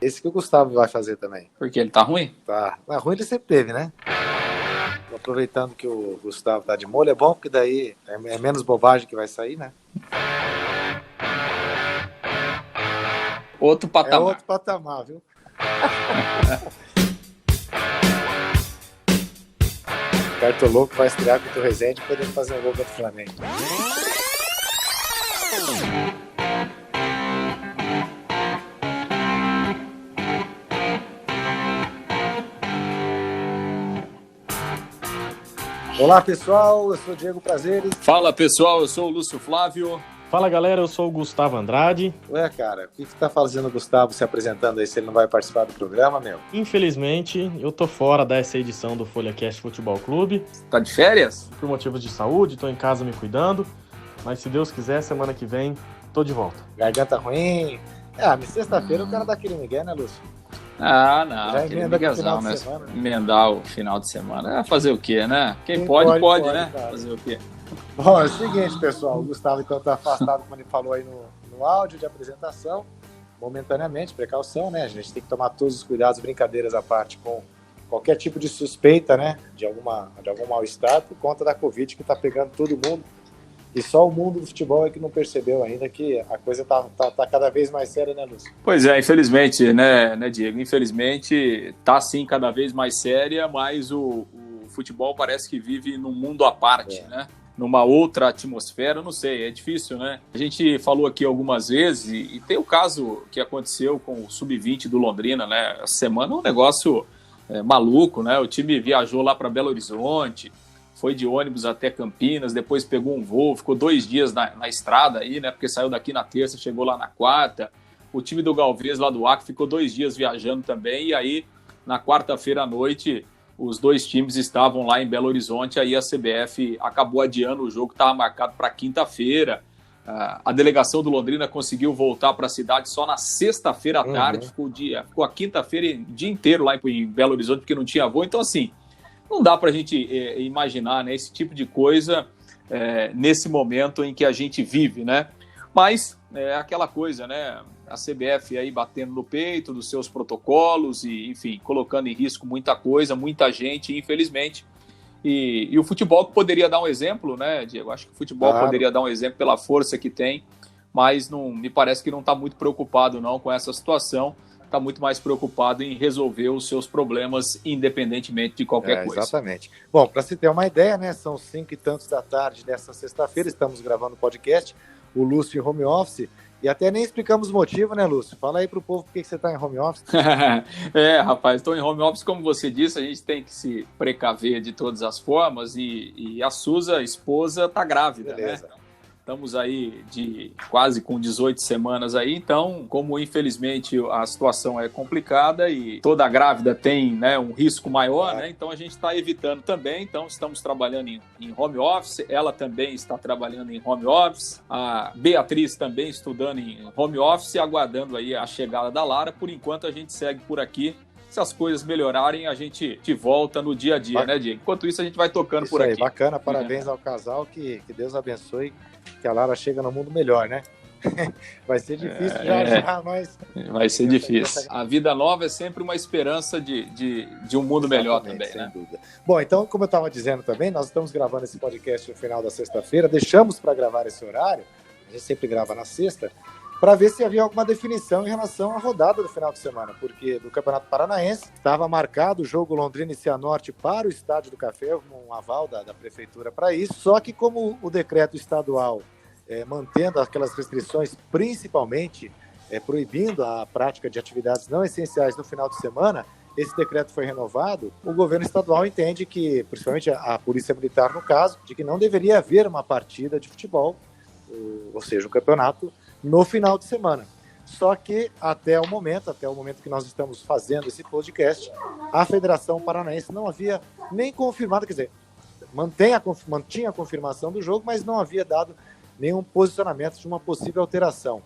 Esse que o Gustavo vai fazer também. Porque ele tá ruim? Tá. Mas ruim ele sempre teve, né? Aproveitando que o Gustavo tá de molho, é bom porque daí é menos bobagem que vai sair, né? Outro patamar. É outro patamar, viu? Cartoloco vai estrear contra o Resende podendo fazer um gol contra o Flamengo. Olá, pessoal, eu sou o Diego Prazeres. Fala, pessoal, eu sou o Lúcio Flávio. Fala, galera, eu sou o Gustavo Andrade. Ué, cara, o que tá fazendo o Gustavo se apresentando aí se ele não vai participar do programa, meu? Infelizmente, eu tô fora dessa edição do FolhaCast Futebol Clube. Tá de férias? Por motivos de saúde, tô em casa me cuidando. Mas se Deus quiser, semana que vem, tô de volta. Garganta ruim. Mas sexta-feira o cara dá aquele migué, né, Lúcio? Ah, não. Já emenda aquele final de né? semana. Emendar o final de semana. Fazer o quê, né? Quem pode, né? Cara. Fazer o quê? Bom, é o seguinte, pessoal. O Gustavo então tá afastado, como ele falou aí no áudio de apresentação. Momentaneamente, precaução, né? A gente tem que tomar todos os cuidados, brincadeiras à parte com qualquer tipo de suspeita, né? De algum mal-estar por conta da Covid que tá pegando todo mundo. E só o mundo do futebol é que não percebeu ainda que a coisa tá cada vez mais séria, né, Lúcio? Pois é, infelizmente, né, Diego? Infelizmente, tá sim cada vez mais séria, mas o futebol parece que vive num mundo à parte, né? Numa outra atmosfera, não sei, é difícil, né? A gente falou aqui algumas vezes e tem o caso que aconteceu com o Sub-20 do Londrina, né? Essa semana um negócio maluco, né? O time viajou lá para Belo Horizonte, foi de ônibus até Campinas, depois pegou um voo, ficou 2 dias na estrada aí, né? Porque saiu daqui na terça, chegou lá na quarta. O time do Galvez lá do Acre ficou 2 dias viajando também. E aí, na quarta-feira à noite, os 2 times estavam lá em Belo Horizonte. Aí a CBF acabou adiando o jogo que estava marcado para quinta-feira. A delegação do Londrina conseguiu voltar para a cidade só na sexta-feira à tarde. Ficou a quinta-feira o dia inteiro lá em Belo Horizonte, porque não tinha voo. Então, assim, não dá para a gente imaginar, né, esse tipo de coisa nesse momento em que a gente vive, né? Mas é aquela coisa, né? A CBF aí batendo no peito dos seus protocolos e, enfim, colocando em risco muita coisa, muita gente, infelizmente. E o futebol que poderia dar um exemplo, né, Diego? Acho que o futebol poderia dar um exemplo pela força que tem, mas me parece que não está muito preocupado não com essa situação. Está muito mais preocupado em resolver os seus problemas, independentemente de qualquer coisa. Exatamente. Bom, para se ter uma ideia, né, são 5 e tantos da tarde dessa sexta-feira, estamos gravando o podcast, o Lúcio em home office, e até nem explicamos o motivo, né, Lúcio? Fala aí pro povo por que você está em home office. Rapaz, estou em home office, como você disse, a gente tem que se precaver de todas as formas, e a Suza, a esposa, está grávida, beleza, né? Estamos aí quase com 18 semanas aí, então, como infelizmente a situação é complicada e toda grávida tem, né, um risco maior, né? Então a gente está evitando também, então estamos trabalhando em home office, ela também está trabalhando em home office, a Beatriz também estudando em home office, aguardando aí a chegada da Lara. Por enquanto a gente segue por aqui. Se as coisas melhorarem, a gente volta no dia a dia, né, Diego? Enquanto isso, a gente vai tocando por aqui. Bacana, parabéns ao casal, que Deus abençoe, que a Lara chega no mundo melhor, né? Vai ser difícil já, mas... Vai ser difícil. A vida nova é sempre uma esperança de um mundo melhor também, sem né? dúvida. Bom, então, como eu estava dizendo também, nós estamos gravando esse podcast no final da sexta-feira, deixamos para gravar esse horário, a gente sempre grava na sexta, para ver se havia alguma definição em relação à rodada do final de semana, porque do Campeonato Paranaense estava marcado o jogo Londrina e Cianorte para o Estádio do Café, um aval da Prefeitura para isso, só que como o decreto estadual, mantendo aquelas restrições, principalmente proibindo a prática de atividades não essenciais no final de semana, esse decreto foi renovado, o governo estadual entende que, principalmente a Polícia Militar no caso, de que não deveria haver uma partida de futebol, ou seja, um campeonato, no final de semana. Só que até o momento que nós estamos fazendo esse podcast, a Federação Paranaense não havia nem confirmado, quer dizer, mantinha a confirmação do jogo, mas não havia dado nenhum posicionamento de uma possível alteração.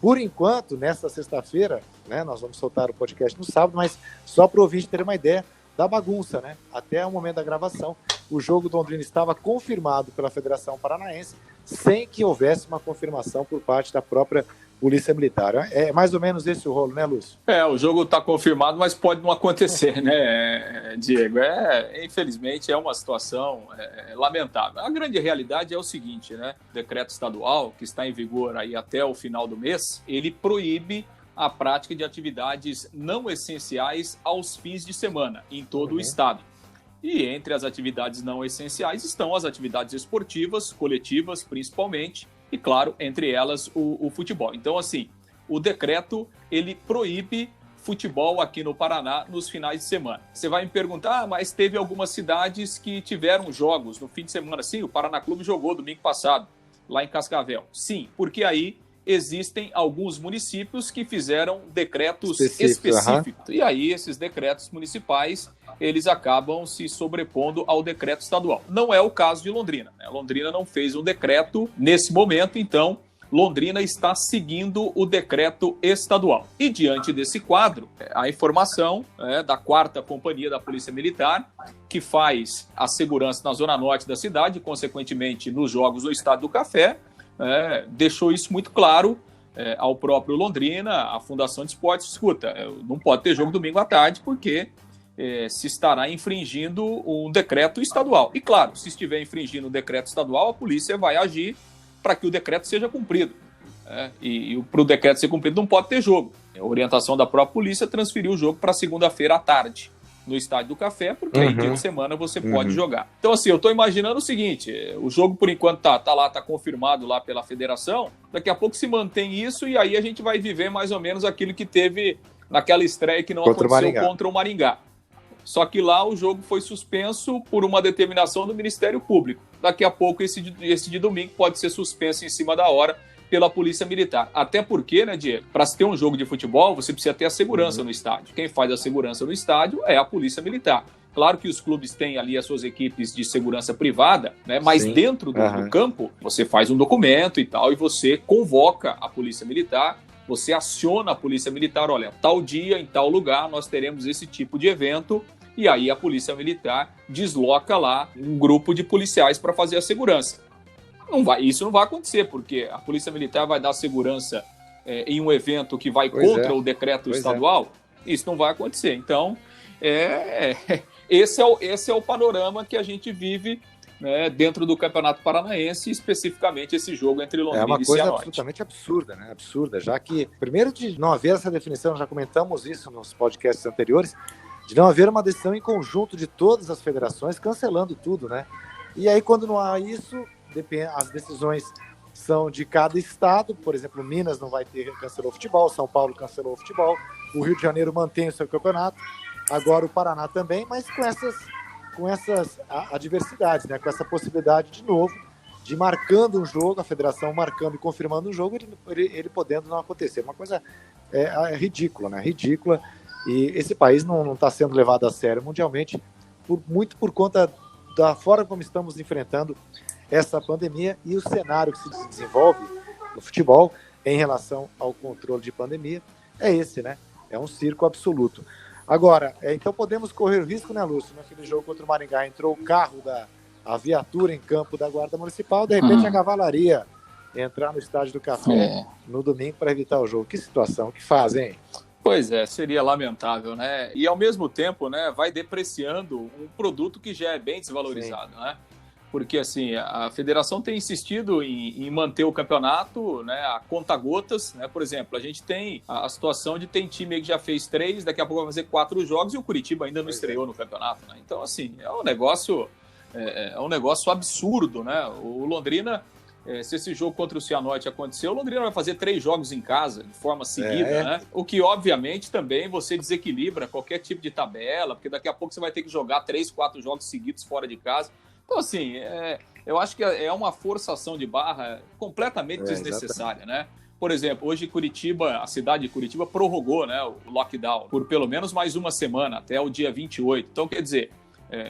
Por enquanto, nesta sexta-feira, né, nós vamos soltar o podcast no sábado, mas só para o ouvinte ter uma ideia da bagunça, né? Até o momento da gravação, o jogo do Londrina estava confirmado pela Federação Paranaense, sem que houvesse uma confirmação por parte da própria Polícia Militar. É mais ou menos esse o rolo, né, Lúcio? O jogo está confirmado, mas pode não acontecer, né, Diego? Infelizmente, é uma situação lamentável. A grande realidade é o seguinte, né? O decreto estadual, que está em vigor aí até o final do mês, ele proíbe a prática de atividades não essenciais aos fins de semana em todo o estado. E entre as atividades não essenciais estão as atividades esportivas, coletivas principalmente, e claro, entre elas o futebol. Então, assim, o decreto, ele proíbe futebol aqui no Paraná nos finais de semana. Você vai me perguntar, mas teve algumas cidades que tiveram jogos no fim de semana. Sim, o Paraná Clube jogou domingo passado, lá em Cascavel. Sim, porque aí existem alguns municípios que fizeram decretos específicos. E aí, esses decretos municipais, eles acabam se sobrepondo ao decreto estadual. Não é o caso de Londrina, né? Londrina não fez um decreto nesse momento, então Londrina está seguindo o decreto estadual. E diante desse quadro, a informação da 4ª Companhia da Polícia Militar, que faz a segurança na zona norte da cidade, e consequentemente nos jogos do Estádio do Café, deixou isso muito claro ao próprio Londrina, a Fundação de Esportes. Escuta, não pode ter jogo domingo à tarde porque se estará infringindo um decreto estadual. E claro, se estiver infringindo o decreto estadual, a polícia vai agir para que o decreto seja cumprido. E para o decreto ser cumprido não pode ter jogo. A orientação da própria polícia transferiu o jogo para segunda-feira à tarde no Estádio do Café, porque aí dia de semana você pode jogar. Então, assim, eu estou imaginando o seguinte, o jogo, por enquanto, tá confirmado lá pela federação, daqui a pouco se mantém isso e aí a gente vai viver mais ou menos aquilo que teve naquela estreia que não aconteceu contra o Maringá. Só que lá o jogo foi suspenso por uma determinação do Ministério Público. Daqui a pouco esse de domingo pode ser suspenso em cima da hora pela Polícia Militar. Até porque, né, Diego, para se ter um jogo de futebol, você precisa ter a segurança no estádio. Quem faz a segurança no estádio é a Polícia Militar. Claro que os clubes têm ali as suas equipes de segurança privada, né, mas dentro do campo, você faz um documento e tal, e você convoca a Polícia Militar, você aciona a Polícia Militar, olha, tal dia, em tal lugar, nós teremos esse tipo de evento, e aí a Polícia Militar desloca lá um grupo de policiais para fazer a segurança. Isso não vai acontecer, porque a Polícia Militar vai dar segurança em um evento que vai contra o decreto estadual. Isso não vai acontecer. Então, esse é o panorama que a gente vive, né, dentro do Campeonato Paranaense, especificamente esse jogo entre Londrina e Cianorte. É uma coisa absolutamente absurda, né? Absurda, já que, primeiro, de não haver essa definição, já comentamos isso nos podcasts anteriores, de não haver uma decisão em conjunto de todas as federações cancelando tudo, né? E aí, quando não há isso, as decisões são de cada estado. Por exemplo, Minas não vai ter, cancelou o futebol, São Paulo cancelou o futebol, o Rio de Janeiro mantém o seu campeonato, agora o Paraná também, mas com essas adversidades, né? Com essa possibilidade de novo de marcando um jogo, a federação marcando e confirmando um jogo, ele podendo não acontecer. Uma coisa ridícula, né? Ridícula. E esse país não está sendo levado a sério mundialmente, muito por conta da forma como estamos enfrentando essa pandemia e o cenário que se desenvolve no futebol em relação ao controle de pandemia é esse, né? É um circo absoluto. Agora, então podemos correr o risco, né, Lúcio? Naquele jogo contra o Maringá entrou o carro a viatura em campo da Guarda Municipal, de repente a cavalaria entrar no Estádio do Café no domingo para evitar o jogo. Que situação, que fazem, hein? Pois é, seria lamentável, né? E ao mesmo tempo, né, vai depreciando um produto que já é bem desvalorizado, né? Porque, assim, a federação tem insistido em manter o campeonato, né, a conta-gotas, né? Por exemplo, a gente tem a situação de tem time que já fez 3, daqui a pouco vai fazer 4 jogos e o Curitiba ainda não estreou no campeonato, né? Então, assim, é um negócio absurdo, né? O Londrina, se esse jogo contra o Cianorte acontecer, o Londrina vai fazer 3 jogos em casa, de forma seguida, né? O que, obviamente, também você desequilibra qualquer tipo de tabela, porque daqui a pouco você vai ter que jogar 3, 4 jogos seguidos fora de casa. Então, assim, eu acho que é uma forçação de barra completamente desnecessária, né? Por exemplo, hoje Curitiba, a cidade de Curitiba prorrogou, né, o lockdown por pelo menos mais uma semana, até o dia 28. Então, quer dizer,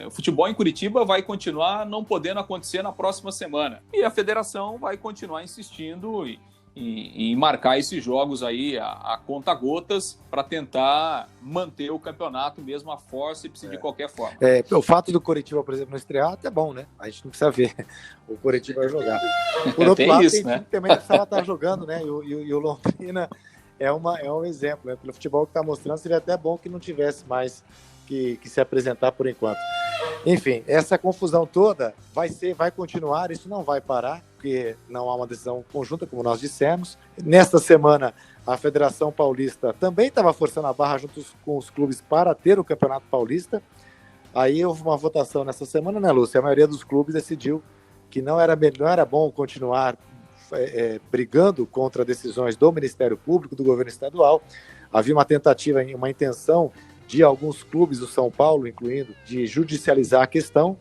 o futebol em Curitiba vai continuar não podendo acontecer na próxima semana. E a federação vai continuar insistindo em marcar esses jogos aí a conta-gotas para tentar manter o campeonato mesmo a forceps de qualquer forma. O fato do Coritiba, por exemplo, não estrear até bom, né? A gente não precisa ver o Coritiba jogar. Por outro lado, isso, tem né? time que também precisava estar jogando, né? E o Londrina é um exemplo, né? Pelo futebol que está mostrando, seria até bom que não tivesse mais que se apresentar por enquanto. Enfim, essa confusão toda vai continuar, isso não vai parar, porque não há uma decisão conjunta, como nós dissemos. Nesta semana, a Federação Paulista também estava forçando a barra junto com os clubes para ter o Campeonato Paulista. Aí houve uma votação nessa semana, né, Lúcia? A maioria dos clubes decidiu que não era bom continuar brigando contra decisões do Ministério Público, do governo estadual. Havia uma tentativa, uma intenção de alguns clubes do São Paulo, incluindo, de judicializar a questão,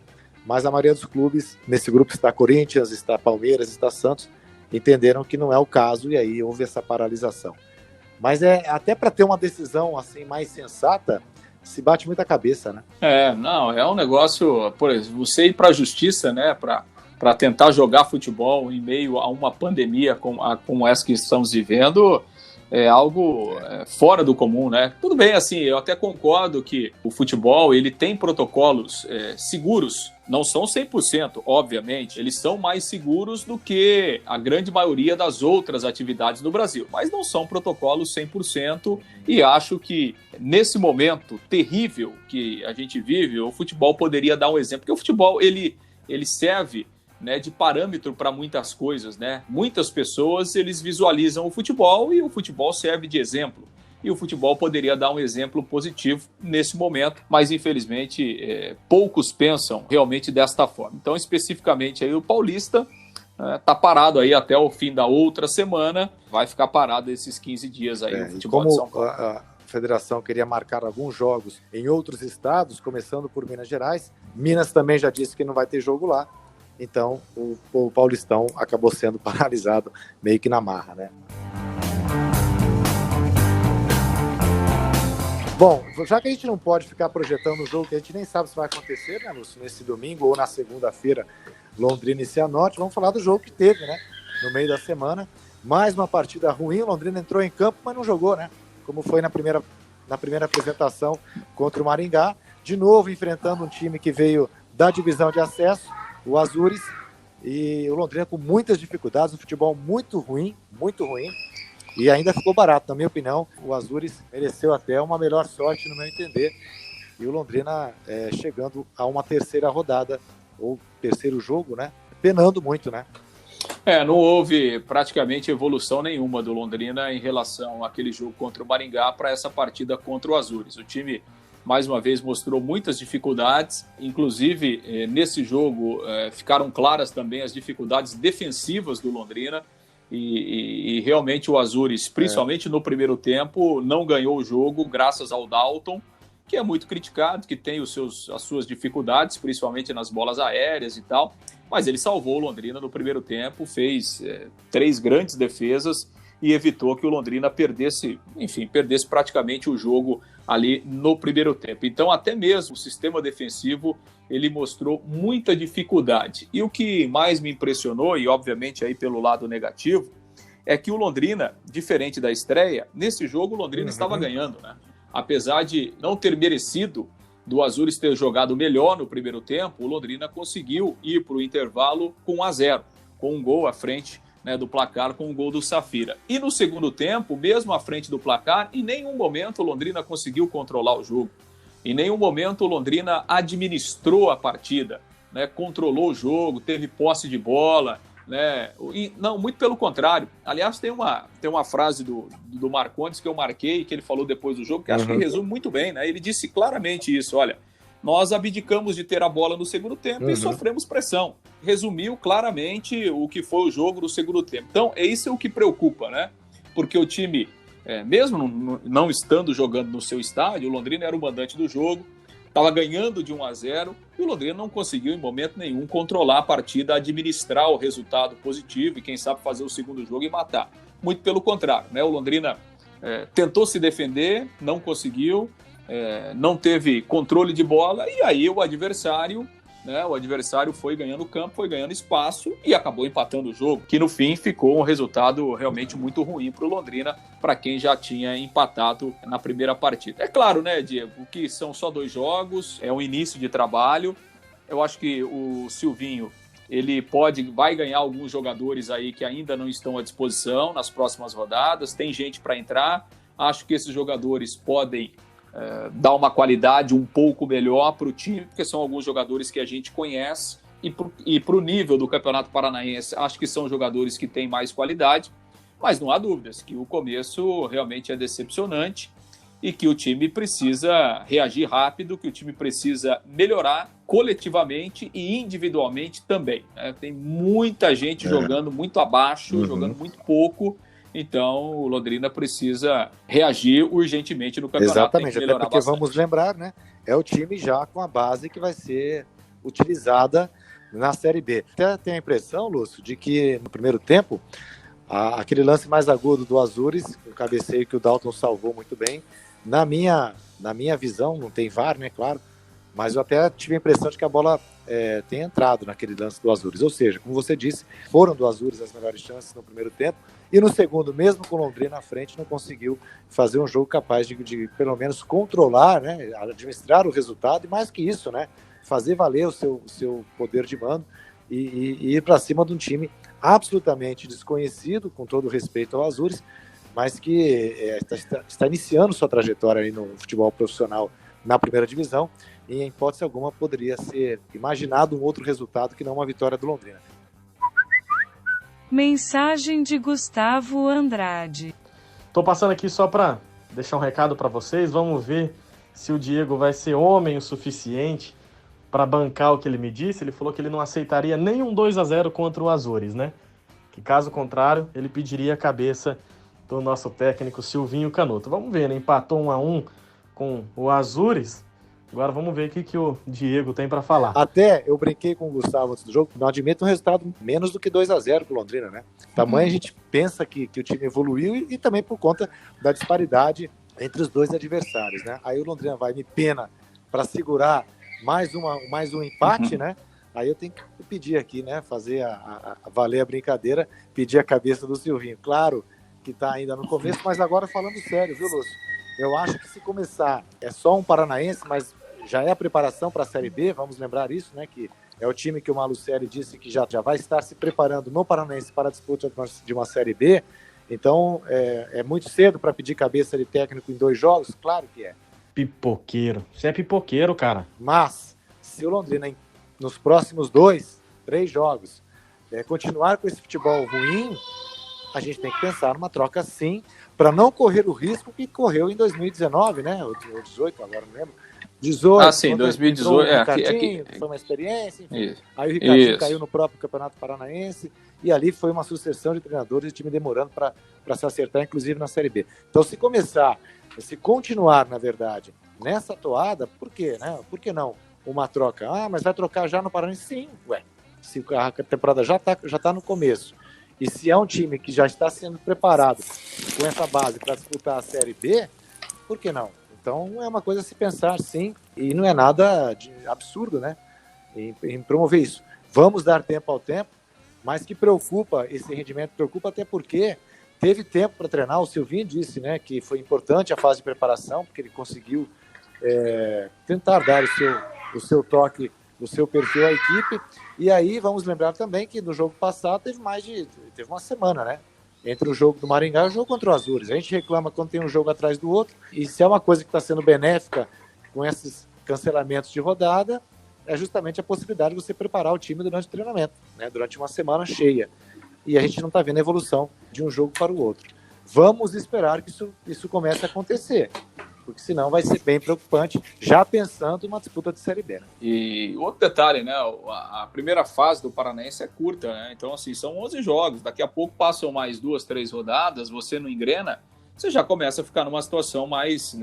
mas a maioria dos clubes, nesse grupo está Corinthians, está Palmeiras, está Santos, entenderam que não é o caso e aí houve essa paralisação. Mas até para ter uma decisão assim mais sensata, se bate muita cabeça, né? Não, é um negócio, por exemplo, você ir para a justiça, né, para tentar jogar futebol em meio a uma pandemia como essa que estamos vivendo, é algo fora do comum, né? Tudo bem, assim, eu até concordo que o futebol, ele tem protocolos seguros, não são 100%, obviamente, eles são mais seguros do que a grande maioria das outras atividades no Brasil, mas não são protocolos 100% e acho que nesse momento terrível que a gente vive, o futebol poderia dar um exemplo, porque o futebol, ele serve, né, de parâmetro para muitas coisas, né? Muitas pessoas, eles visualizam o futebol e o futebol serve de exemplo. E o futebol poderia dar um exemplo positivo nesse momento, mas infelizmente poucos pensam realmente desta forma. Então, especificamente aí o Paulista está parado aí até o fim da outra semana, vai ficar parado esses 15 dias aí no futebol de São Paulo. A federação queria marcar alguns jogos em outros estados, começando por Minas Gerais, Minas também já disse que não vai ter jogo lá. Então, o Paulistão acabou sendo paralisado meio que na marra, né? Bom, já que a gente não pode ficar projetando o jogo que a gente nem sabe se vai acontecer, né, Lúcio, nesse domingo ou na segunda-feira, Londrina e Cianorte, vamos falar do jogo que teve, né, no meio da semana. Mais uma partida ruim, o Londrina entrou em campo, mas não jogou, né? Como foi na primeira apresentação contra o Maringá. De novo, enfrentando um time que veio da divisão de acesso, o Azures, e o Londrina com muitas dificuldades, um futebol muito ruim, e ainda ficou barato, na minha opinião. O Azures mereceu até uma melhor sorte, no meu entender, e o Londrina chegando a uma terceira rodada, ou terceiro jogo, né, penando muito, né? Não houve praticamente evolução nenhuma do Londrina em relação àquele jogo contra o Maringá para essa partida contra o Azures. O time mais uma vez mostrou muitas dificuldades, inclusive nesse jogo ficaram claras também as dificuldades defensivas do Londrina e realmente o Azures, principalmente no primeiro tempo, não ganhou o jogo graças ao Dalton, que é muito criticado, que tem as suas dificuldades, principalmente nas bolas aéreas e tal, mas ele salvou o Londrina no primeiro tempo, fez 3 grandes defesas e evitou que o Londrina perdesse praticamente o jogo ali no primeiro tempo. Então, até mesmo o sistema defensivo, ele mostrou muita dificuldade. E o que mais me impressionou, e obviamente aí pelo lado negativo, é que o Londrina, diferente da estreia, nesse jogo o Londrina estava ganhando, né? Apesar de não ter merecido do Azures ter jogado melhor no primeiro tempo, o Londrina conseguiu ir para o intervalo com 1-0, com um gol à frente, né, do placar, com o gol do Safira. E no segundo tempo, mesmo à frente do placar, em nenhum momento o Londrina conseguiu controlar o jogo. Em nenhum momento o Londrina administrou a partida, né, controlou o jogo, teve posse de bola, né? Não, muito pelo contrário. Aliás, tem uma frase do Marcondes que eu marquei, que ele falou depois do jogo, que acho que resume muito bem, né? Ele disse claramente isso, olha, nós abdicamos de ter a bola no segundo tempo e sofremos pressão. Resumiu claramente o que foi o jogo no segundo tempo. Então, isso é o que preocupa, né? Porque o time, mesmo não estando jogando no seu estádio, o Londrina era o mandante do jogo, estava ganhando de 1-0 e o Londrina não conseguiu em momento nenhum controlar a partida, administrar o resultado positivo e quem sabe fazer o segundo jogo e matar. Muito pelo contrário, né? O Londrina tentou se defender, não conseguiu, não teve controle de bola e aí o adversário né, o adversário foi ganhando campo, foi ganhando espaço e acabou empatando o jogo, que no fim ficou um resultado realmente muito ruim para o Londrina, para quem já tinha empatado na primeira partida. É claro, né, Diego, que são só 2 jogos, é um início de trabalho. Eu acho que o Silvinho, ele vai ganhar alguns jogadores aí que ainda não estão à disposição nas próximas rodadas, tem gente para entrar, acho que esses jogadores podem dar uma qualidade um pouco melhor para o time, porque são alguns jogadores que a gente conhece, e para o nível do Campeonato Paranaense, acho que são jogadores que têm mais qualidade, mas não há dúvidas que o começo realmente é decepcionante e que o time precisa reagir rápido, que o time precisa melhorar coletivamente e individualmente também, né? Tem muita gente jogando muito abaixo, jogando muito pouco. Então, o Londrina precisa reagir urgentemente no campeonato. Exatamente, até porque bastante. Vamos lembrar, né? É o time já com a base que vai ser utilizada na Série B. Até tenho a impressão, Lúcio, de que no primeiro tempo, aquele lance mais agudo do Azures, o cabeceio que o Dalton salvou muito bem, na minha visão, não tem VAR, né, claro, mas eu até tive a impressão de que a bola tem entrado naquele lance do Azures. Ou seja, como você disse, foram do Azures as melhores chances no primeiro tempo, e no segundo, mesmo com o Londrina na frente, não conseguiu fazer um jogo capaz de pelo menos controlar, né, administrar o resultado, e mais que isso, né, fazer valer o seu poder de mando e ir para cima de um time absolutamente desconhecido, com todo respeito ao Azures, mas que está iniciando sua trajetória aí no futebol profissional na primeira divisão, e em hipótese alguma poderia ser imaginado um outro resultado que não uma vitória do Londrina. Mensagem de Gustavo Andrade. Tô passando aqui só para deixar um recado para vocês. Vamos ver se o Diego vai ser homem o suficiente para bancar o que ele me disse. Ele falou que ele não aceitaria nem um 2-0 contra o Azures, né? Que caso contrário, ele pediria a cabeça do nosso técnico Silvinho Canuto. Vamos ver, né? Empatou 1-1 com o Azures. Agora vamos ver o que o Diego tem para falar. Até eu brinquei com o Gustavo antes do jogo, não admito um resultado menos do que 2-0 pro Londrina, né? Tamanho a gente pensa que o time evoluiu e também por conta da disparidade entre os dois adversários, né? Aí o Londrina vai me pena para segurar mais um empate, né? Aí eu tenho que pedir aqui, né? Fazer a valer a brincadeira, pedir a cabeça do Silvinho. Claro que tá ainda no começo, mas agora falando sério, viu, Lúcio? Eu acho que se começar é só um paranaense, mas já é a preparação para a Série B, vamos lembrar isso, né? Que é o time que o Malucelli disse que já vai estar se preparando no Paranaense para a disputa de uma Série B. Então, é muito cedo para pedir cabeça de técnico em 2 jogos? Claro que é. Pipoqueiro. Você é pipoqueiro, cara. Mas, se o Londrina, nos próximos 2, 3 jogos, continuar com esse futebol ruim, a gente tem que pensar numa troca sim, para não correr o risco que correu em 2019, né? Ou 18, agora não lembro. 18. Ah, sim, 2018. Foi uma experiência, enfim. Isso. Aí o Ricardinho caiu no próprio Campeonato Paranaense, e ali foi uma sucessão de treinadores e o time demorando para se acertar, inclusive na Série B. Então, se continuar, na verdade, nessa toada, por quê, né? Por que não uma troca? Ah, mas vai trocar já no Paranaense? Sim, se a temporada já tá no começo, e se é um time que já está sendo preparado com essa base para disputar a Série B, por que não? Então é uma coisa a se pensar, sim, e não é nada de absurdo, né, em promover isso. Vamos dar tempo ao tempo, mas que preocupa, esse rendimento preocupa até porque teve tempo para treinar. O Silvinho disse, né, que foi importante a fase de preparação, porque ele conseguiu tentar dar o seu toque, o seu perfil à equipe. E aí vamos lembrar também que no jogo passado teve uma semana, né? Entre o jogo do Maringá e o jogo contra o Azures. A gente reclama quando tem um jogo atrás do outro, e se é uma coisa que está sendo benéfica com esses cancelamentos de rodada, é justamente a possibilidade de você preparar o time durante o treinamento, né? Durante uma semana cheia. E a gente não está vendo a evolução de um jogo para o outro. Vamos esperar que isso comece a acontecer, porque senão vai ser bem preocupante, já pensando em uma disputa de Série B, né? E outro detalhe, né? A primeira fase do Paranaense é curta, né? Então, assim, são 11 jogos. Daqui a pouco passam mais 2, 3 rodadas, você não engrena, você já começa a ficar numa situação mais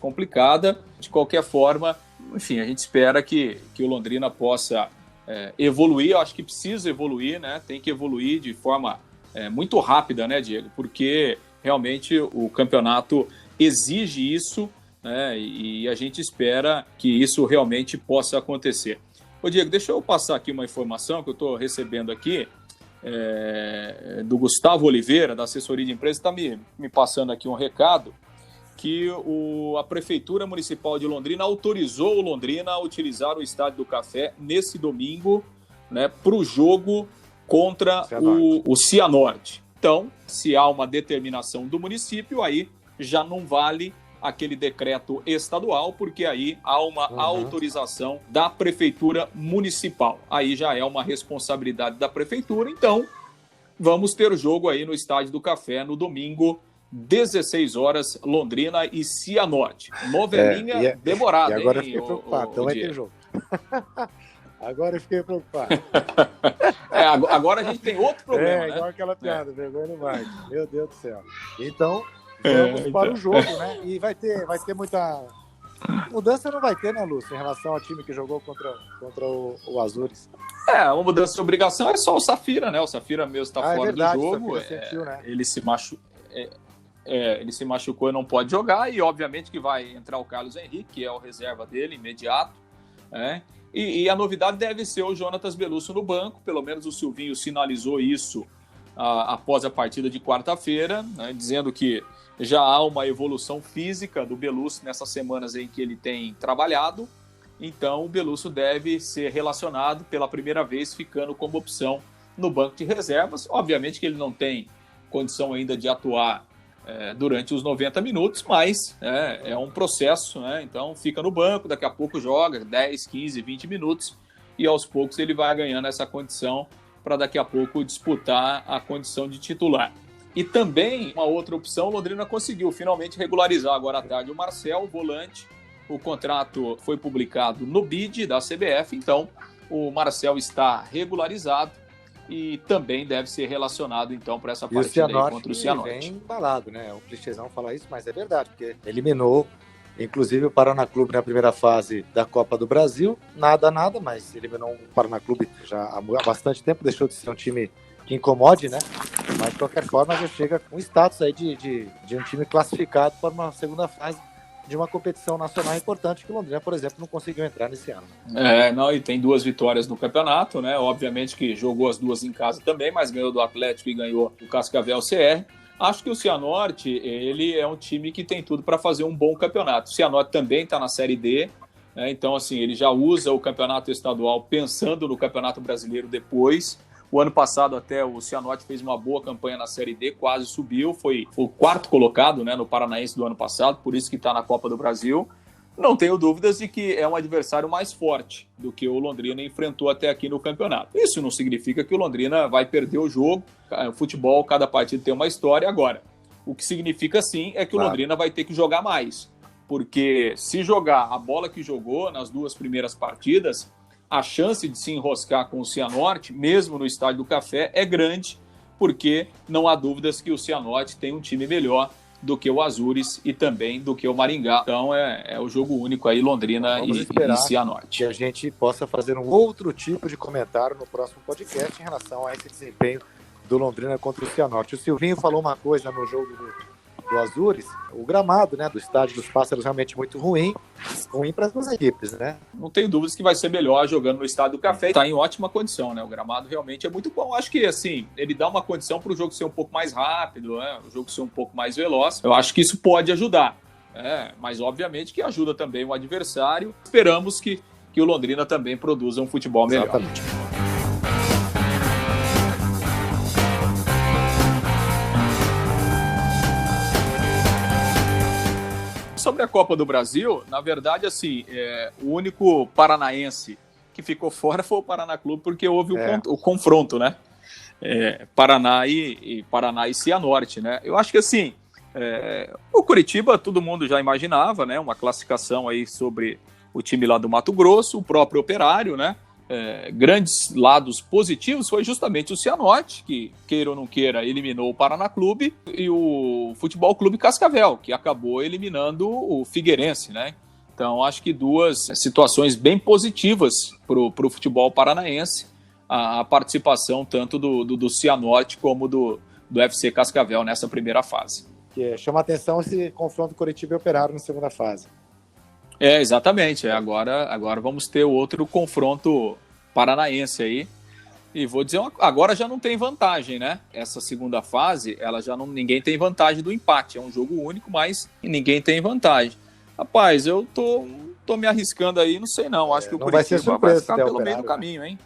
complicada. De qualquer forma, enfim, a gente espera que o Londrina possa evoluir. Eu acho que precisa evoluir, né? Tem que evoluir de forma muito rápida, né, Diego? Porque realmente o campeonato exige isso, né, e a gente espera que isso realmente possa acontecer. Ô Diego, deixa eu passar aqui uma informação que eu estou recebendo aqui, do Gustavo Oliveira, da assessoria de imprensa, está me passando aqui um recado que a Prefeitura Municipal de Londrina autorizou o Londrina a utilizar o Estádio do Café nesse domingo, né, para o jogo contra o Cianorte. Então, se há uma determinação do município, aí já não vale aquele decreto estadual, porque aí há uma autorização da Prefeitura Municipal. Aí já é uma responsabilidade da Prefeitura, então vamos ter o jogo aí no Estádio do Café no domingo, 16 horas, Londrina e Cianorte. Novelinha demorada, e agora eu fiquei preocupado, então vai ter jogo. Agora eu fiquei preocupado. Agora a gente tem outro problema, né? Igual aquela piada, vergonha no mar. Meu Deus do céu. Então, vamos para o jogo, né? E vai ter muita... Mudança não vai ter, né, Lúcio, em relação ao time que jogou contra o Azures. Uma mudança de obrigação é só o Safira, né? O Safira mesmo está fora do jogo. Sentiu, né? Ele se machucou e não pode jogar, e obviamente que vai entrar o Carlos Henrique, que é o reserva dele, imediato, né? E a novidade deve ser o Jonatas Belusso no banco, pelo menos o Silvinho sinalizou isso após a partida de quarta-feira, né, dizendo que já há uma evolução física do Belusso nessas semanas em que ele tem trabalhado, então o Belusso deve ser relacionado pela primeira vez, ficando como opção no banco de reservas. Obviamente que ele não tem condição ainda de atuar durante os 90 minutos, mas é um processo, né? Então fica no banco, daqui a pouco joga 10, 15, 20 minutos e aos poucos ele vai ganhando essa condição para daqui a pouco disputar a condição de titular. E também uma outra opção, o Londrina conseguiu finalmente regularizar agora à tarde o Marcel, o volante. O contrato foi publicado no BID da CBF, então o Marcel está regularizado e também deve ser relacionado, então, para essa partida aí contra o Cianorte. Vem embalado, né? É um clichêzão falar isso, mas é verdade, porque eliminou, inclusive, o Paraná Clube na primeira fase da Copa do Brasil. Nada, mas eliminou o Paraná Clube já há bastante tempo, deixou de ser um time que incomode, né? Mas, de qualquer forma, já chega com status aí de um time classificado para uma segunda fase de uma competição nacional importante que o Londrina, por exemplo, não conseguiu entrar nesse ano. E tem 2 vitórias no campeonato, né? Obviamente que jogou as 2 em casa também, mas ganhou do Atlético e ganhou do Cascavel CR. Acho que o Cianorte, ele é um time que tem tudo para fazer um bom campeonato. O Cianorte também está na Série D, né? Então, assim, ele já usa o campeonato estadual pensando no Campeonato Brasileiro depois. O ano passado até o Cianorte fez uma boa campanha na Série D, quase subiu, foi o 4º colocado, né, no Paranaense do ano passado, por isso que está na Copa do Brasil. Não tenho dúvidas de que é um adversário mais forte do que o Londrina enfrentou até aqui no campeonato. Isso não significa que o Londrina vai perder o jogo. O futebol, cada partido tem uma história. Agora, o que significa sim é que o Londrina vai ter que jogar mais, porque se jogar a bola que jogou nas 2 primeiras partidas, a chance de se enroscar com o Cianorte, mesmo no Estádio do Café, é grande, porque não há dúvidas que o Cianorte tem um time melhor do que o Azures e também do que o Maringá. Então é o jogo único aí, Londrina e Cianorte. Que a gente possa fazer um outro tipo de comentário no próximo podcast em relação a esse desempenho do Londrina contra o Cianorte. O Silvinho falou uma coisa no jogo do Azures, o gramado, né, do Estádio dos Pássaros realmente muito ruim para as 2 equipes, né? Não tenho dúvidas que vai ser melhor jogando no Estádio do Café. Está em ótima condição, né? O gramado realmente é muito bom. Acho que, assim, ele dá uma condição para o jogo ser um pouco mais rápido, né? O jogo ser um pouco mais veloz. Eu acho que isso pode ajudar, mas obviamente que ajuda também o adversário. Esperamos que o Londrina também produza um futebol melhor. Exatamente. Sobre a Copa do Brasil, na verdade, assim, o único paranaense que ficou fora foi o Paraná Clube, porque houve o confronto, né? Paraná e Cianorte, né? Eu acho que, assim, o Curitiba, todo mundo já imaginava, né? Uma classificação aí sobre o time lá do Mato Grosso, o próprio Operário, né? Grandes lados positivos foi justamente o Cianorte, que, queira ou não queira, eliminou o Paraná Clube, e o Futebol Clube Cascavel, que acabou eliminando o Figueirense, né? Então, acho que 2 situações bem positivas para o futebol paranaense, a participação tanto do Cianorte como do FC Cascavel nessa primeira fase. Que chama atenção esse confronto Curitiba e Operário na segunda fase. Exatamente. Agora vamos ter outro confronto paranaense aí. E vou dizer, agora já não tem vantagem, né? Essa segunda fase, ninguém tem vantagem do empate. É um jogo único, mas ninguém tem vantagem. Rapaz, eu tô me arriscando aí, não sei não. Acho que o Curitiba vai ficar pelo meio do caminho, hein?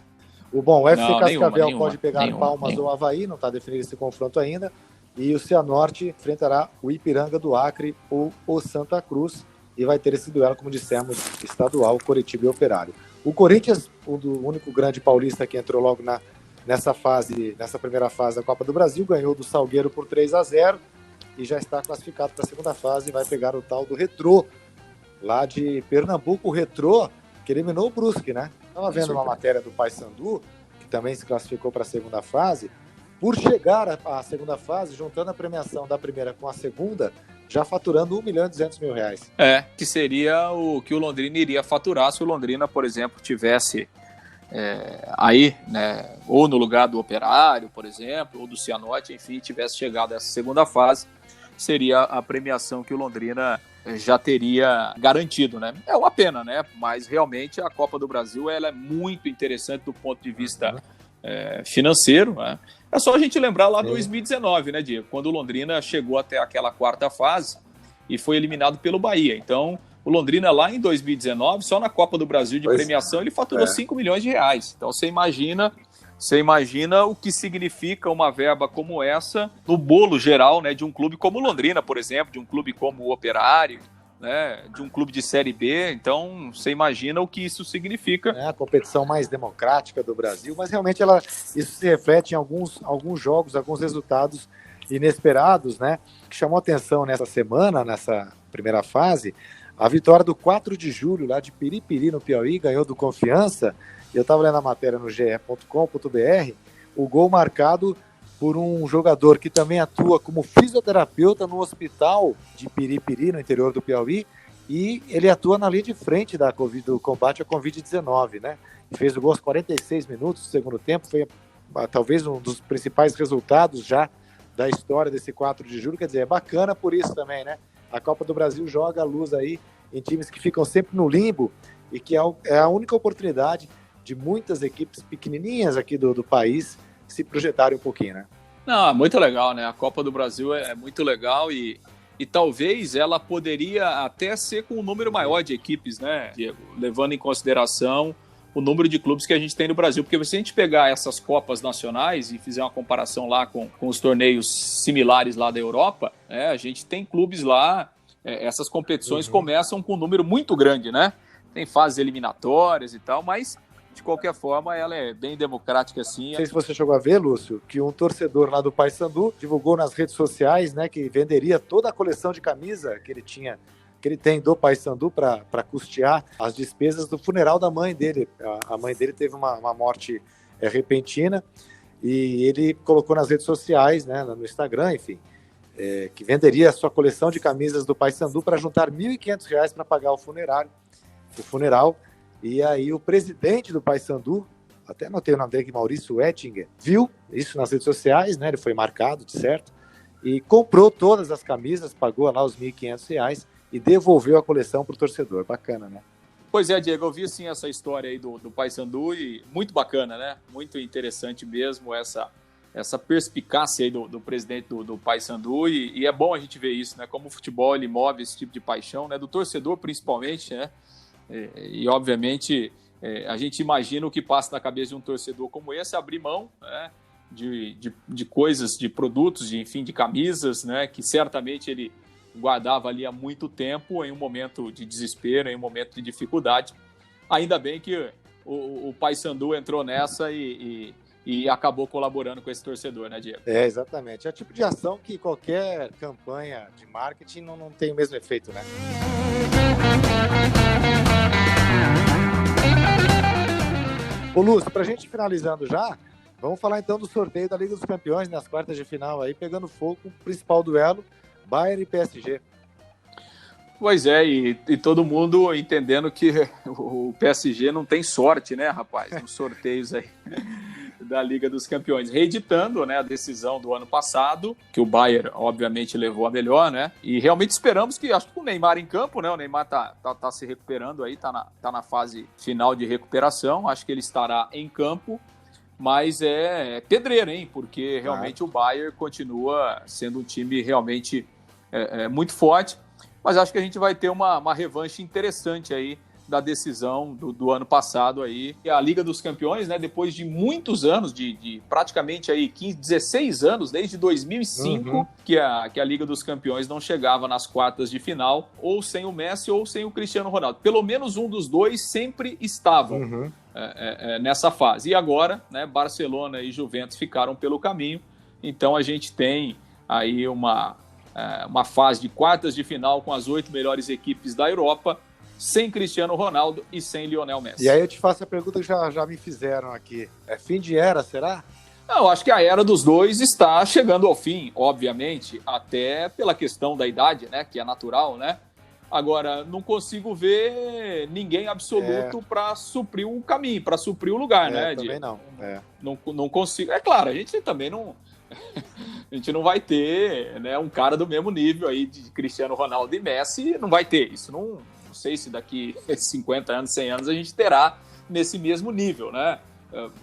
O FC Cascavel pode pegar Palmas ou Avaí, não está definido esse confronto ainda. E o Cianorte enfrentará o Ipiranga do Acre ou o Santa Cruz. E vai ter esse duelo, como dissemos, estadual, Coritiba e Operário. O Corinthians, o único grande paulista que entrou logo nessa primeira fase da Copa do Brasil, ganhou do Salgueiro por 3-0 e já está classificado para a segunda fase e vai pegar o tal do Retrô, lá de Pernambuco. O Retrô que eliminou o Brusque, né? Estava vendo uma matéria do Paysandu, que também se classificou para a segunda fase. Por chegar à segunda fase, juntando a premiação da primeira com a segunda, já faturando R$1.200.000. Que seria o que o Londrina iria faturar se o Londrina, por exemplo, tivesse aí, né, ou no lugar do Operário, por exemplo, ou do Cianorte, enfim, tivesse chegado a essa segunda fase, seria a premiação que o Londrina já teria garantido, né? É uma pena, né? Mas realmente a Copa do Brasil ela é muito interessante do ponto de vista financeiro, né? É só a gente lembrar lá 2019, né, Diego? Quando o Londrina chegou até aquela quarta fase e foi eliminado pelo Bahia. Então, o Londrina lá em 2019, só na Copa do Brasil de premiação, ele faturou R$5 milhões. Então, você imagina o que significa uma verba como essa no bolo geral, né, de um clube como o Londrina, por exemplo, de um clube como o Operário, né, de um clube de Série B. Então, você imagina o que isso significa. É a competição mais democrática do Brasil, mas realmente isso se reflete em alguns jogos, alguns resultados inesperados, né? Que chamou atenção nessa semana, nessa primeira fase, a vitória do 4 de julho, lá de Piripiri, no Piauí, ganhou do Confiança. Eu estava lendo a matéria no ge.com.br, o gol marcado por um jogador que também atua como fisioterapeuta no hospital de Piripiri, no interior do Piauí, e ele atua na linha de frente do combate à Covid-19, né? Fez o gol aos 46 minutos do segundo tempo, foi talvez um dos principais resultados já da história desse 4 de julho, quer dizer, é bacana por isso também, né? A Copa do Brasil joga a luz aí em times que ficam sempre no limbo e que é a única oportunidade de muitas equipes pequenininhas aqui do país se projetarem um pouquinho, né? Não, muito legal, né? A Copa do Brasil é muito legal e talvez ela poderia até ser com um número maior de equipes, né, Diego? Levando em consideração o número de clubes que a gente tem no Brasil. Porque se a gente pegar essas Copas nacionais e fizer uma comparação lá com os torneios similares lá da Europa, a gente tem clubes lá, essas competições começam com um número muito grande, né? Tem fases eliminatórias e tal, mas de qualquer forma, ela é bem democrática, assim. Não sei se você chegou a ver, Lúcio, que um torcedor lá do Paysandu divulgou nas redes sociais, né, que venderia toda a coleção de camisa que ele tem do Paysandu para custear as despesas do funeral da mãe dele. A mãe dele teve uma morte repentina e ele colocou nas redes sociais, né, no Instagram, enfim, que venderia a sua coleção de camisas do Paysandu para juntar R$1.500 para pagar o funeral. E aí o presidente do Paysandu, até anotei o nome dele aqui, Maurício Ettinger, viu isso nas redes sociais, né? Ele foi marcado, de certo, e comprou todas as camisas, pagou lá os R$1.500 e devolveu a coleção para o torcedor. Bacana, né? Pois é, Diego, eu vi sim essa história aí do Paysandu e muito bacana, né? Muito interessante mesmo essa perspicácia aí do presidente do Paysandu e é bom a gente ver isso, né? Como o futebol ele move esse tipo de paixão, né? Do torcedor principalmente, né? E obviamente a gente imagina o que passa na cabeça de um torcedor como esse, abrir mão, né, de coisas, de produtos, enfim, de camisas, né, que certamente ele guardava ali há muito tempo em um momento de desespero, em um momento de dificuldade. Ainda bem que o Paysandu entrou nessa e acabou colaborando com esse torcedor, né, Diego? Exatamente. É o tipo de ação que qualquer campanha de marketing não tem o mesmo efeito, né? Ô Lúcio, pra gente finalizando já, vamos falar então do sorteio da Liga dos Campeões nas quartas de final aí, pegando fogo com o principal duelo, Bayern e PSG. Pois é, e todo mundo entendendo que o PSG não tem sorte, né, rapaz, nos sorteios aí. da Liga dos Campeões, reeditando, né, a decisão do ano passado, que o Bayern, obviamente, levou a melhor, né, e realmente esperamos que, acho que com o Neymar em campo, né, o Neymar tá se recuperando aí, tá na fase final de recuperação, acho que ele estará em campo, mas é pedreiro, hein, porque realmente o Bayern continua sendo um time realmente muito forte, mas acho que a gente vai ter uma revanche interessante aí da decisão do ano passado aí. E a Liga dos Campeões, né, depois de muitos anos, de praticamente aí 15, 16 anos, desde 2005, que a Liga dos Campeões não chegava nas quartas de final, ou sem o Messi ou sem o Cristiano Ronaldo. Pelo menos um dos dois sempre estavam nessa fase. E agora, né, Barcelona e Juventus ficaram pelo caminho, então a gente tem aí uma fase de quartas de final com as 8 melhores equipes da Europa, sem Cristiano Ronaldo e sem Lionel Messi. E aí eu te faço a pergunta que já me fizeram aqui. É fim de era, será? Não, acho que a era dos dois está chegando ao fim, obviamente, até pela questão da idade, né, que é natural, né? Agora, não consigo ver ninguém absoluto para suprir o caminho, para suprir o lugar, né? Também não. Não consigo. É claro, a gente também não... A gente não vai ter, né, um cara do mesmo nível aí de Cristiano Ronaldo e Messi, não vai ter. Isso não sei se daqui 50 anos, 100 anos a gente terá nesse mesmo nível, né?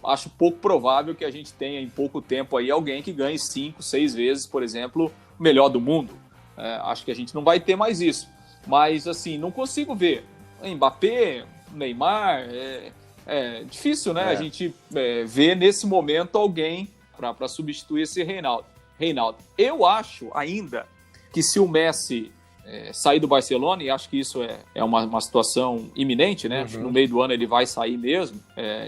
Acho pouco provável que a gente tenha em pouco tempo aí alguém que ganhe 5, 6 vezes, por exemplo, o melhor do mundo. Acho que a gente não vai ter mais isso. Mas, assim, não consigo ver. Mbappé, Neymar, é difícil, né? A gente ver nesse momento alguém para substituir esse Reinaldo. Eu acho ainda que se o Messi sair do Barcelona, e acho que isso é uma situação iminente, né? Acho que no meio do ano ele vai sair mesmo,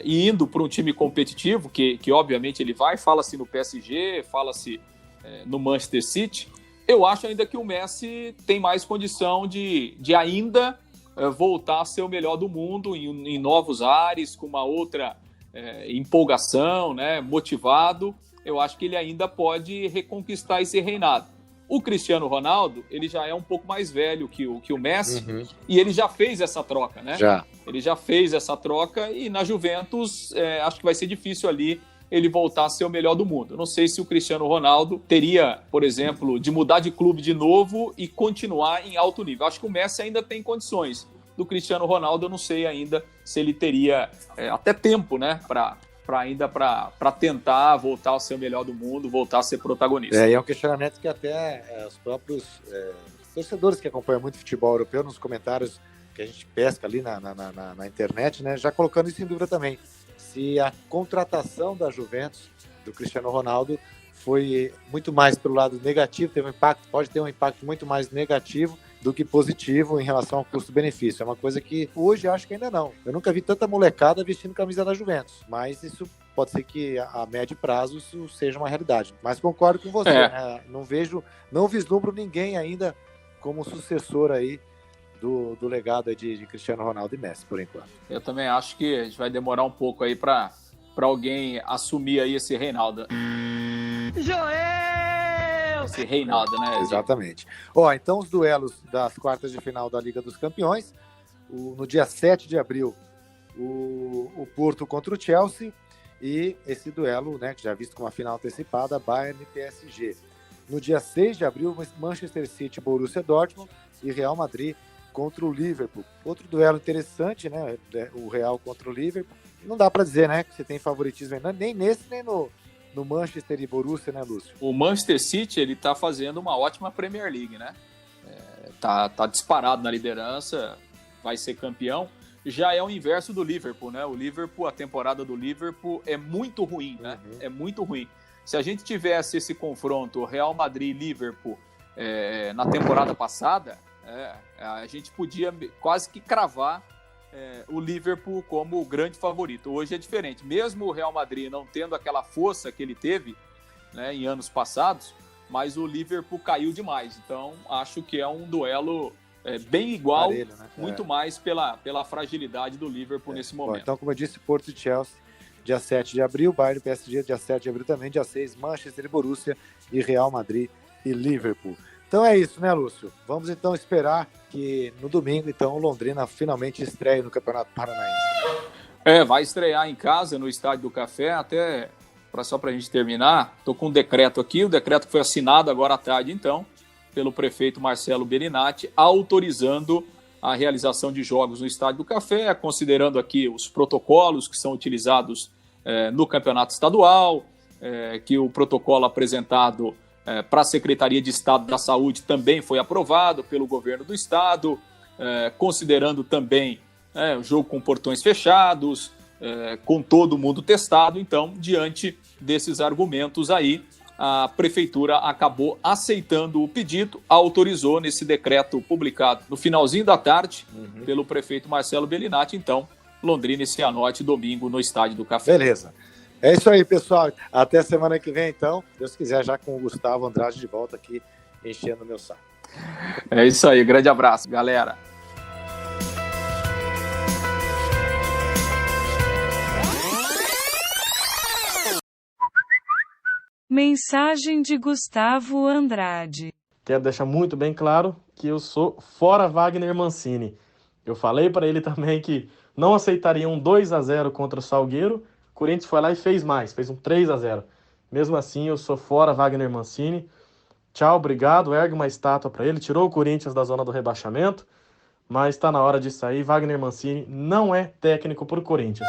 e indo para um time competitivo, que obviamente ele vai, fala-se no PSG, fala-se no Manchester City, eu acho ainda que o Messi tem mais condição de ainda voltar a ser o melhor do mundo em novos ares, com uma outra empolgação, né? Motivado. Eu acho que ele ainda pode reconquistar esse reinado. O Cristiano Ronaldo, ele já é um pouco mais velho que o Messi, e ele já fez essa troca, né? Ele já fez essa troca, e na Juventus acho que vai ser difícil ali ele voltar a ser o melhor do mundo. Eu não sei se o Cristiano Ronaldo teria, por exemplo, de mudar de clube de novo e continuar em alto nível. Acho que o Messi ainda tem condições. Do Cristiano Ronaldo, eu não sei ainda se ele teria até tempo, né, para tentar voltar a ser o melhor do mundo, voltar a ser protagonista. E é um questionamento que até os próprios torcedores que acompanham muito futebol europeu, nos comentários que a gente pesca ali na internet, né, já colocando isso em dúvida também. Se a contratação da Juventus, do Cristiano Ronaldo, foi muito mais pelo lado negativo, pode ter um impacto muito mais negativo do que positivo em relação ao custo-benefício. É uma coisa que hoje acho que ainda não. Eu nunca vi tanta molecada vestindo camisa da Juventus, mas isso pode ser que a médio prazo isso seja uma realidade. Mas concordo com você, né? Não vislumbro ninguém ainda como sucessor aí do legado de Cristiano Ronaldo e Messi, por enquanto. Eu também acho que a gente vai demorar um pouco aí para alguém assumir aí esse Reinaldo. Esse Reinaldo, né? Exatamente. Então os duelos das quartas de final da Liga dos Campeões, no dia 7 de abril, o Porto contra o Chelsea, e esse duelo, né, que já visto como uma final antecipada, Bayern e PSG. No dia 6 de abril, Manchester City, Borussia Dortmund e Real Madrid contra o Liverpool. Outro duelo interessante, né, o Real contra o Liverpool. Não dá para dizer, né, que você tem favoritismo nem nesse, nem no Manchester e Borussia, né, Lúcio? O Manchester City, ele tá fazendo uma ótima Premier League, né? Tá disparado na liderança, vai ser campeão. Já é o inverso do Liverpool, né? O Liverpool, a temporada do Liverpool é muito ruim, né? É muito ruim. Se a gente tivesse esse confronto Real Madrid e Liverpool na temporada passada, a gente podia quase que cravar o Liverpool como o grande favorito. Hoje é diferente. Mesmo o Real Madrid não tendo aquela força que ele teve, né, em anos passados, mas o Liverpool caiu demais. Então, acho que é um duelo bem igual, parelho, né? Muito mais pela fragilidade do Liverpool nesse momento. Bom, então, como eu disse, Porto e Chelsea, dia 7 de abril, Bayern e PSG, dia 7 de abril também, dia 6, Manchester e Borussia, e Real Madrid e Liverpool. Então é isso, né, Lúcio? Vamos então esperar que no domingo, então, o Londrina finalmente estreie no Campeonato Paranaense. Vai estrear em casa, no Estádio do Café, até só para a gente terminar, estou com um decreto aqui, o decreto foi assinado agora à tarde, então, pelo prefeito Marcelo Bellinati, autorizando a realização de jogos no Estádio do Café, considerando aqui os protocolos que são utilizados no campeonato estadual, que o protocolo apresentado para a Secretaria de Estado da Saúde também foi aprovado pelo governo do estado, considerando também o jogo com portões fechados, com todo mundo testado. Então, diante desses argumentos aí, a prefeitura acabou aceitando o pedido, autorizou nesse decreto publicado no finalzinho da tarde pelo prefeito Marcelo Bellinati. Então, Londrina e Cianorte, domingo no Estádio do Café. Beleza. É isso aí, pessoal. Até semana que vem, então. Se Deus quiser, já com o Gustavo Andrade de volta aqui, enchendo o meu saco. É isso aí. Grande abraço, galera. Mensagem de Gustavo Andrade. Quero deixar muito bem claro que eu sou fora Wagner Mancini. Eu falei para ele também que não aceitaria um 2-0 contra o Salgueiro. O Corinthians foi lá e fez mais, fez um 3-0. Mesmo assim, eu sou fora Wagner Mancini. Tchau, obrigado. Ergue uma estátua para ele. Tirou o Corinthians da zona do rebaixamento, mas está na hora de sair. Wagner Mancini não é técnico para o Corinthians.